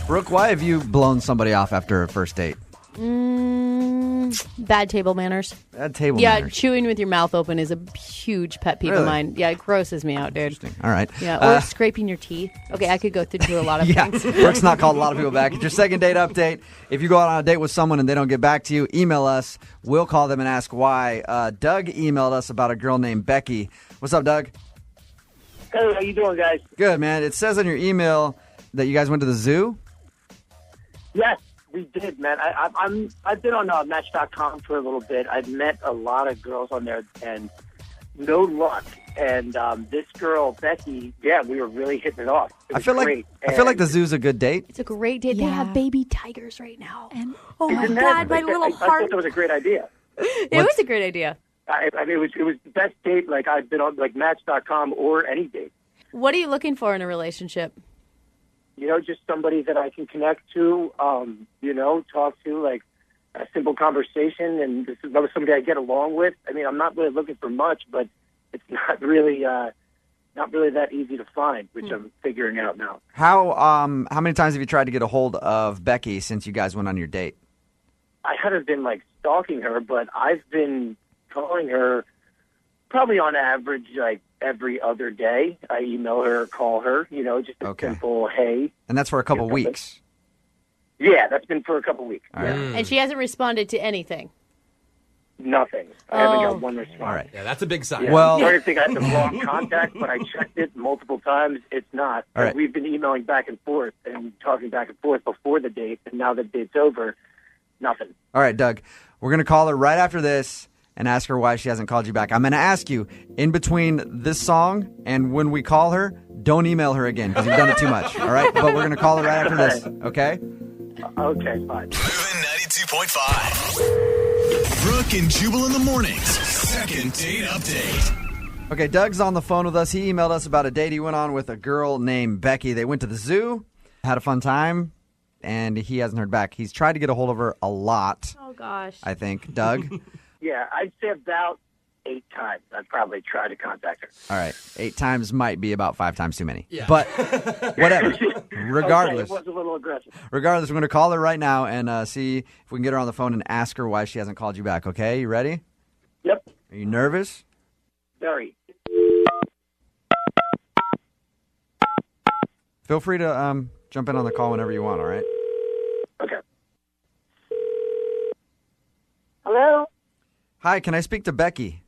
Brooke, why have you blown somebody off after a first date? Bad table manners. Bad table Yeah, manners. chewing with your mouth open is a huge pet peeve Really? of mine. Yeah, it grosses me out, dude. Interesting. All right. Yeah, or scraping your teeth. Okay, I could go through a lot of Yeah, things. Brooke's not called a lot of people back. It's your second date update. If you go out on a date with someone and they don't get back to you, email us. We'll call them and ask why. Doug emailed us about a girl named Becky. What's up, Doug? Hey, how you doing, guys? Good, man. It says on your email that you guys went to the zoo. Yes, we did, man. I've been on Match.com for a little bit. I've met a lot of girls on there, and no luck. And this girl, Becky, yeah, we were really hitting it off. It was great. I feel like the zoo's a good date. It's a great date. They have baby tigers right now. And oh my Isn't God, that- my I little I heart. thought that was a great idea. It was a great idea. I mean, it was the best date like I've been on, like Match.com or any date. What are you looking for in a relationship? You know, just somebody that I can connect to, talk to, like a simple conversation, and this is somebody I get along with. I mean, I'm not really looking for much, but it's not really that easy to find, which I'm figuring out now. How many times have you tried to get a hold of Becky since you guys went on your date? I haven't been like stalking her, but I've been calling her probably on average like every other day. I email her, call her, just a simple hey. And that's for a couple weeks. Yeah, that's been for a couple weeks. All right. And she hasn't responded to anything. Nothing. I haven't got one response. All right. Yeah, that's a big sign. Yeah, Well- I'm starting to think I have the wrong contact, but I checked it multiple times. It's not. All right. We've been emailing back and forth and talking back and forth before the date, and now the date's over, nothing. All right, Doug. We're going to call her right after this and ask her why she hasn't called you back. I'm going to ask you, in between this song and when we call her, don't email her again because you've done it too much. All right? But we're going to call her right after this, okay? Okay, fine. Moving 92.5. Brooke and Jubal in the mornings. Second date update. Okay, Doug's on the phone with us. He emailed us about a date he went on with a girl named Becky. They went to the zoo, had a fun time, and he hasn't heard back. He's tried to get a hold of her a lot, Oh, gosh. I think. Doug? Yeah, I'd say about 8 times I've probably tried to contact her. All right. 8 times might be about 5 times too many. Yeah. But whatever. Regardless. Okay, it was a little aggressive. Regardless, we're going to call her right now and see if we can get her on the phone and ask her why she hasn't called you back. Okay? You ready? Yep, Are you nervous? very. Feel free to jump in on the call whenever you want, all right? Okay. Hello, Hi, can I speak to Becky?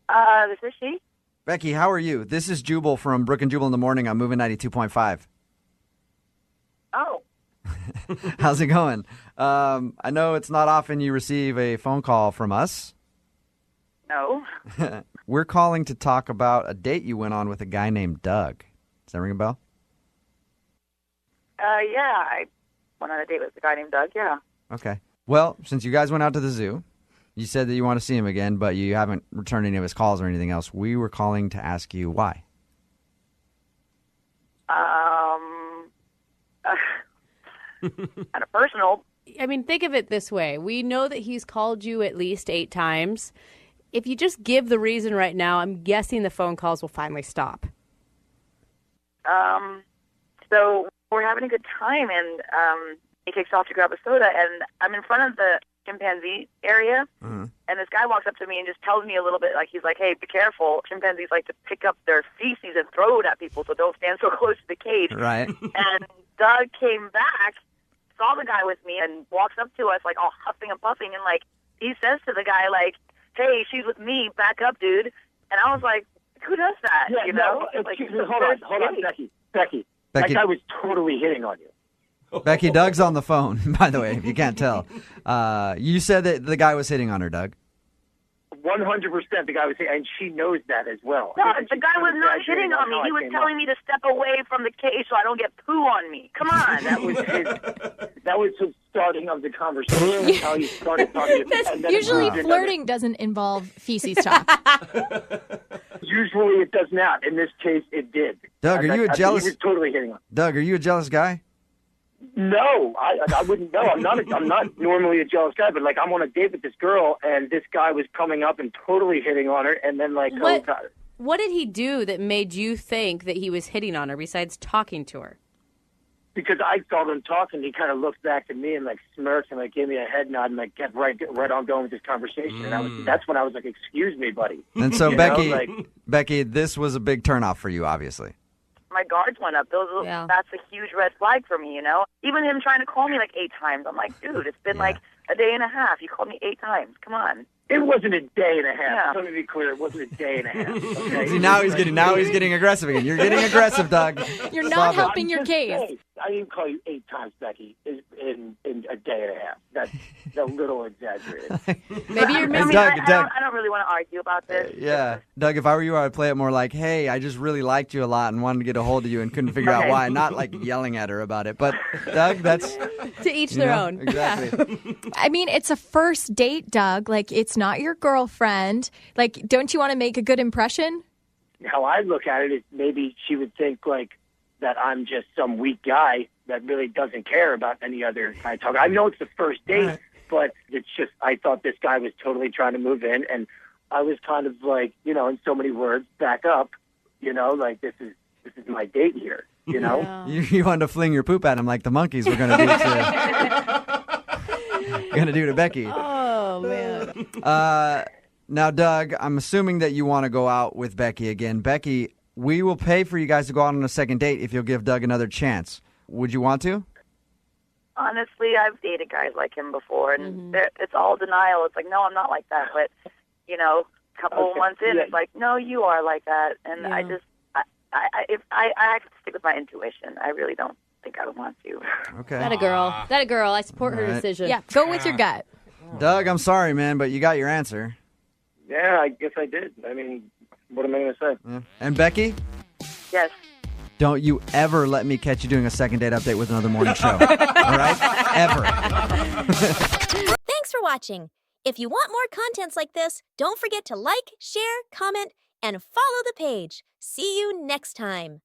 this is she. Becky, how are you? This is Jubal from Brooke and Jubal in the Morning on Moving 92.5. Oh, How's it going? I know it's not often you receive a phone call from us. no. We're calling to talk about a date you went on with a guy named Doug. Does that ring a bell? Yeah, I went on a date with a guy named Doug, yeah. Okay. Well, since you guys went out to the zoo, you said that you want to see him again, but you haven't returned any of his calls or anything else. We were calling to ask you why. Kind of personal. I mean, think of it this way. We know that he's called you at least 8 times. If you just give the reason right now, I'm guessing the phone calls will finally stop. So we're having a good time, and he takes off to grab a soda, and I'm in front of the chimpanzee area, and this guy walks up to me and just tells me a little bit, like, he's like, hey, be careful. Chimpanzees like to pick up their feces and throw it at people, so don't stand so close to the cage. Right. And Doug came back, saw the guy with me, and walks up to us, like, all huffing and puffing, and, like, he says to the guy, like, hey, she's with me, back up, dude. And I was like, who does that, Yeah, you know? no, Like, excuse me, hold on, Becky. That Becky, guy was totally hitting on you. Becky, Doug's on the phone, by the way, if you can't tell. You said that the guy was hitting on her, Doug. 100% the guy was hitting, and she knows that as well. No, And the she guy was not exaggerating hitting on me. how I He was came telling up. me to step away from the cage so I don't get poo on me. Come on. That was his starting of the conversation, how he started talking. And then Usually it moved into- flirting doesn't involve feces talk. Usually it does not. In this case, it did. Doug, are you a jealous? He was totally hitting on. Doug, are you a jealous guy? No, I wouldn't know. I'm not normally a jealous guy, but like I'm on a date with this girl, and this guy was coming up and totally hitting on her, and then like What? What did he do that made you think that he was hitting on her besides talking to her? because I saw them talking. He kind of looked back at me and like smirked and like gave me a head nod and like kept right on going with this conversation. And that's when I was like, "Excuse me, buddy." And so, You Becky, know, like, Becky, this was a big turnoff for you, obviously. My guards went up. That's a huge red flag for me, you know? Even him trying to call me like 8 times. I'm like, dude, it's been like a day and a half. You called me 8 times. Come on. it wasn't a day and a half. Yeah. Let me be clear. It wasn't a day and a half. Okay? See, now he's getting aggressive again. You're getting aggressive, Doug. You're Stop not it. helping your I'm just case. saying, I didn't call you 8 times, Becky, in a day and a half. That's a little exaggerated. Maybe you're I missing. mean, Doug, I don't really want to argue about this. Yeah. Doug, if I were you, I would play it more like, hey, I just really liked you a lot and wanted to get a hold of you and couldn't figure out Okay. why. Not like yelling at her about it. But, Doug, that's... To each you their know, own. Exactly. I mean, it's a first date, Doug. Like, it's not your girlfriend. Like, don't you want to make a good impression? How I look at it is maybe she would think like that I'm just some weak guy that really doesn't care about any other kind of talk. I know it's the first date, but it's just I thought this guy was totally trying to move in, and I was kind of like, you know, in so many words, back up, you know, like this is my date here, you know. Yeah. You wanted to fling your poop at him like the monkeys were going to do to Becky. Oh, man. Now, Doug, I'm assuming that you want to go out with Becky again. Becky, we will pay for you guys to go out on a second date if you'll give Doug another chance. Would you want to? Honestly, I've dated guys like him before, and it's all denial. It's like, no, I'm not like that. But, you know, a couple Okay, months in, yeah. it's like, no, you are like that. And Yeah. I have to stick with my intuition. I really don't think I would want to. Okay. That a girl. That a girl. I support her All right. decision. Yeah, go with your gut. Doug, I'm sorry, man, but you got your answer. Yeah, I guess I did. I mean, what am I going to say? Yeah. And Becky, Yes. don't you ever let me catch you doing a second date update with another morning show. All right? Ever. Thanks for watching. If you want more contents like this, don't forget to like, share, comment, and follow the page. See you next time.